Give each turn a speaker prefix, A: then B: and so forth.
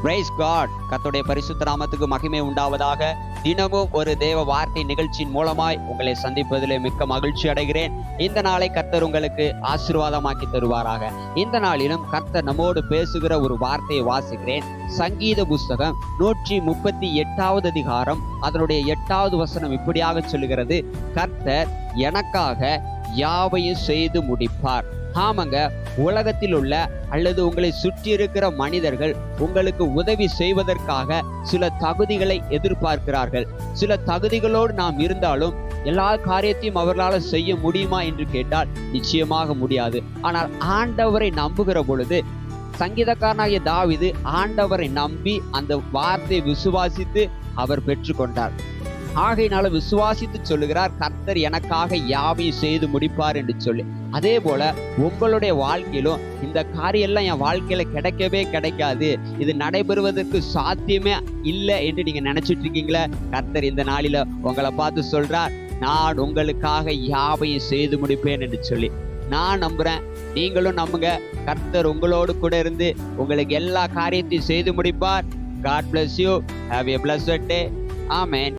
A: Price God. கர்த்தருடைய பரிசுத்த நாமத்துக்கு மகிமை உண்டாவதாக. தினமும் ஒரு தேவ வார்த்தை நிகழ்ச்சியின் மூலமாய் உங்களை சந்திப்பதிலே மிக்க மகிழ்ச்சி அடைகிறேன். இந்த நாளை கர்த்தர் உங்களுக்கு ஆசீர்வாதமாக்கி தருவாராக. இந்த நாளிலும் கர்த்தர் நம்மோடு பேசுகிற ஒரு வார்த்தையை வாசிக்கிறேன். சங்கீத புஸ்தகம் 138வது அதிகாரம் அதனுடைய 8வது வசனம் இப்படியாக சொல்லுகிறது, கர்த்தர் எனக்காக யாவையும் செய்து முடிப்பார். ஆமாங்க, உலகத்தில் உள்ள அல்லது உங்களை சுற்றி இருக்கிற மனிதர்கள் உங்களுக்கு உதவி செய்வதற்காக சில தகுதிகளை எதிர்பார்க்கிறார்கள். சில தகுதிகளோடு நாம் இருந்தாலும் எல்லா காரியத்தையும் அவர்களால் செய்ய முடியுமா என்று கேட்டால் நிச்சயமாக முடியாது. ஆனால் ஆண்டவரை நம்புகிற பொழுது, சங்கீதக்காரனாகிய தாவீது ஆண்டவரை நம்பி அந்த வார்த்தையை விசுவாசித்து அவர் பெற்றுக்கொண்டார். ஆகையினால விசுவாசித்து சொல்லுகிறார், கர்த்தர் எனக்காக யாவையும் செய்து முடிப்பார் என்று சொல்லி. அதே போல உங்களுடைய வாழ்க்கையிலும் இந்த காரியெல்லாம் என் வாழ்க்கையில கிடைக்கவே கிடைக்காது, இது நடைபெறுவதற்கு சாத்தியமே இல்லை என்று நீங்க நினைச்சிட்டு இருக்கீங்களா? கர்த்தர் இந்த நாளில உங்களை பார்த்து சொல்றார், நான் உங்களுக்காக யாவையும் செய்து முடிப்பேன் என்று சொல்லி. நான் நம்புறேன், நீங்களும் நம்புங்க. கர்த்தர் உங்களோடு கூட இருந்து உங்களுக்கு எல்லா காரியத்தையும் செய்து முடிப்பார். God bless you. Have a blessed day. Amen.